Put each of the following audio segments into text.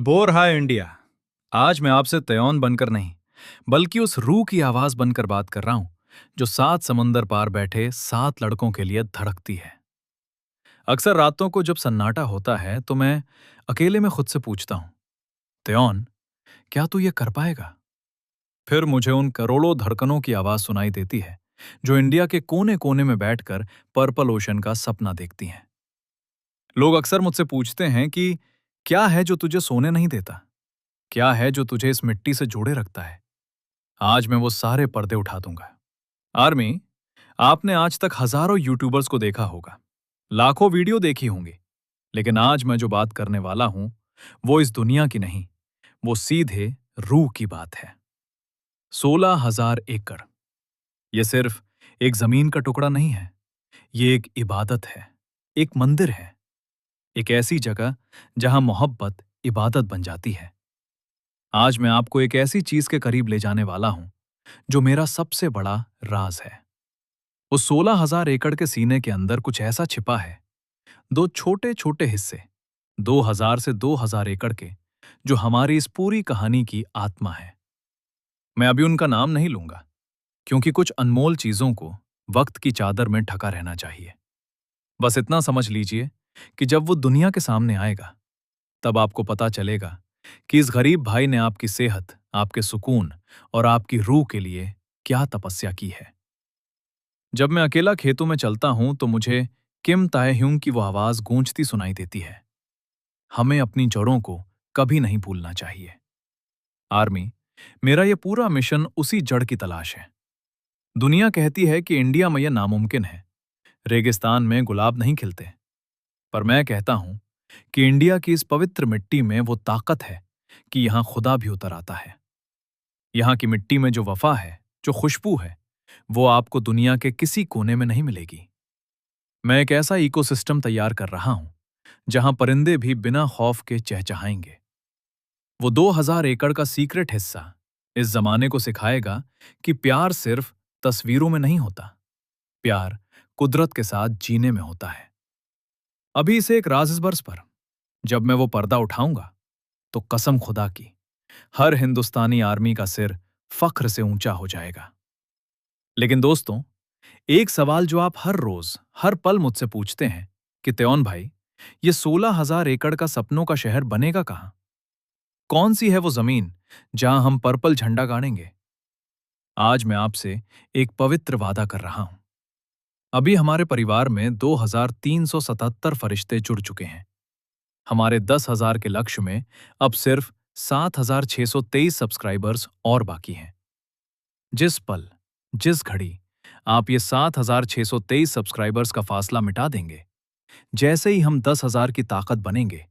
Bore hi India. आज मैं आपसे तयौन बनकर नहीं बल्कि उस रूह की आवाज बनकर बात कर रहा हूं जो 7 समंदर पार बैठे 7 लड़कों के लिए धड़कती है। अक्सर रातों को जब सन्नाटा होता है तो मैं अकेले में खुद से पूछता हूं, तयौन, क्या तू ये कर पाएगा? फिर मुझे उन करोड़ों धड़कनों की आवाज सुनाई देती है जो इंडिया के कोने कोने में बैठकर पर्पल ओशन का सपना देखती हैं। लोग अक्सर मुझसे पूछते हैं कि क्या है जो तुझे सोने नहीं देता, क्या है जो तुझे इस मिट्टी से जोड़े रखता है। आज मैं वो सारे पर्दे उठा दूंगा। आर्मी, आपने आज तक हजारों यूट्यूबर्स को देखा होगा, लाखों वीडियो देखी होंगी, लेकिन आज मैं जो बात करने वाला हूं वो इस दुनिया की नहीं, वो सीधे रूह की बात है। 16,000 एकड़, ये सिर्फ एक जमीन का टुकड़ा नहीं है, ये एक इबादत है, एक मंदिर है, एक ऐसी जगह जहां मोहब्बत इबादत बन जाती है। आज मैं आपको एक ऐसी चीज के करीब ले जाने वाला हूं जो मेरा सबसे बड़ा राज है। उस 16,000 एकड़ के सीने के अंदर कुछ ऐसा छिपा है, दो छोटे छोटे हिस्से, 2,000 से 2,000 एकड़ के, जो हमारी इस पूरी कहानी की आत्मा है। मैं अभी उनका नाम नहीं लूंगा, क्योंकि कुछ अनमोल चीजों को वक्त की चादर में ढका रहना चाहिए। बस इतना समझ लीजिए कि जब वो दुनिया के सामने आएगा, तब आपको पता चलेगा कि इस गरीब भाई ने आपकी सेहत, आपके सुकून और आपकी रूह के लिए क्या तपस्या की है। जब मैं अकेला खेतों में चलता हूं तो मुझे किम ताएह्युंग की वो आवाज गूंजती सुनाई देती है, हमें अपनी जड़ों को कभी नहीं भूलना चाहिए। आर्मी, मेरा ये पूरा मिशन उसी जड़ की तलाश है। दुनिया कहती है कि इंडिया में यह नामुमकिन है, रेगिस्तान में गुलाब नहीं खिलते, पर मैं कहता हूं कि इंडिया की इस पवित्र मिट्टी में वो ताकत है कि यहां खुदा भी उतर आता है। यहां की मिट्टी में जो वफा है, जो खुशबू है, वो आपको दुनिया के किसी कोने में नहीं मिलेगी। मैं एक ऐसा इकोसिस्टम तैयार कर रहा हूं जहां परिंदे भी बिना खौफ के चहचहाएंगे। वो 2,000 एकड़ का सीक्रेट हिस्सा इस जमाने को सिखाएगा कि प्यार सिर्फ तस्वीरों में नहीं होता, प्यार कुदरत के साथ जीने में होता है। अभी से एक राज इस बरस पर, जब मैं वो पर्दा उठाऊंगा तो कसम खुदा की, हर हिंदुस्तानी आर्मी का सिर फख्र से ऊंचा हो जाएगा। लेकिन दोस्तों, एक सवाल जो आप हर रोज हर पल मुझसे पूछते हैं कि त्योन भाई, ये 16,000 एकड़ का सपनों का शहर बनेगा कहां? कौन सी है वो जमीन जहां हम पर्पल झंडा गाड़ेंगे? आज मैं आपसे एक पवित्र वादा कर रहा हूं। अभी हमारे परिवार में 2,377 फरिश्ते जुड़ चुके हैं। हमारे 10,000 के लक्ष्य में अब सिर्फ 7,623 सब्सक्राइबर्स और बाकी हैं। जिस पल, जिस घड़ी आप ये 7,623 सब्सक्राइबर्स का फासला मिटा देंगे, जैसे ही हम 10,000 की ताकत बनेंगे,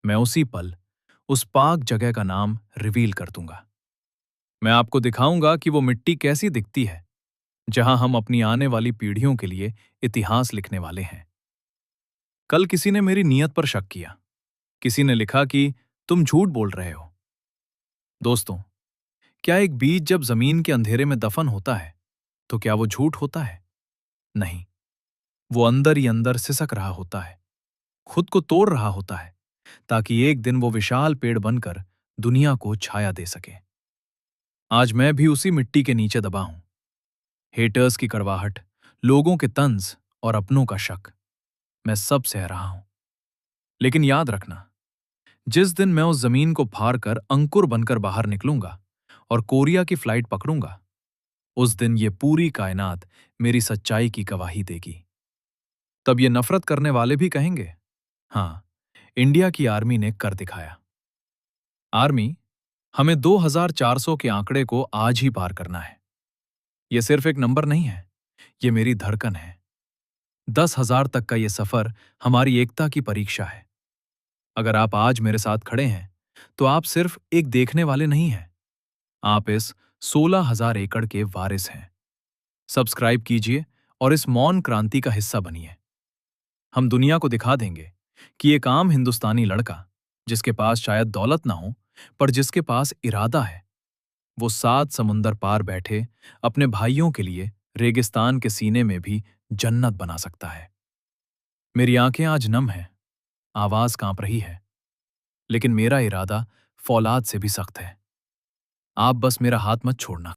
मैं उसी पल उस पाक जगह का नाम रिवील कर दूंगा। मैं आपको दिखाऊंगा कि वो मिट्टी कैसी दिखती है जहां हम अपनी आने वाली पीढ़ियों के लिए इतिहास लिखने वाले हैं। कल किसी ने मेरी नीयत पर शक किया, किसी ने लिखा कि तुम झूठ बोल रहे हो। दोस्तों, क्या एक बीज जब जमीन के अंधेरे में दफन होता है तो क्या वो झूठ होता है? नहीं, वो अंदर ही अंदर सिसक रहा होता है, खुद को तोड़ रहा होता है, ताकि एक दिन वो विशाल पेड़ बनकर दुनिया को छाया दे सके। आज मैं भी उसी मिट्टी के नीचे दबा हूं। हेटर्स की कड़वाहट, लोगों के तंज और अपनों का शक, मैं सब सह रहा हूं। लेकिन याद रखना, जिस दिन मैं उस जमीन को फाड़ कर अंकुर बनकर बाहर निकलूंगा और कोरिया की फ्लाइट पकड़ूंगा, उस दिन ये पूरी कायनात मेरी सच्चाई की गवाही देगी। तब ये नफरत करने वाले भी कहेंगे, हाँ, इंडिया की आर्मी ने कर दिखाया। आर्मी, हमें 2,400 के आंकड़े को आज ही पार करना है। ये सिर्फ एक नंबर नहीं है, ये मेरी धड़कन है। 10,000 तक का ये सफर हमारी एकता की परीक्षा है। अगर आप आज मेरे साथ खड़े हैं, तो आप सिर्फ एक देखने वाले नहीं हैं, आप इस 16,000 एकड़ के वारिस हैं। सब्सक्राइब कीजिए और इस मौन क्रांति का हिस्सा बनिए। हम दुनिया को दिखा देंगे कि एक आम हिंदुस्तानी लड़का, जिसके पास शायद दौलत ना हो, पर जिसके पास इरादा है, वो 7 समुंदर पार बैठे अपने भाइयों के लिए रेगिस्तान के सीने में भी जन्नत बना सकता है। मेरी आंखें आज नम हैं, आवाज कांप रही है, लेकिन मेरा इरादा फौलाद से भी सख्त है। आप बस मेरा हाथ मत छोड़ना।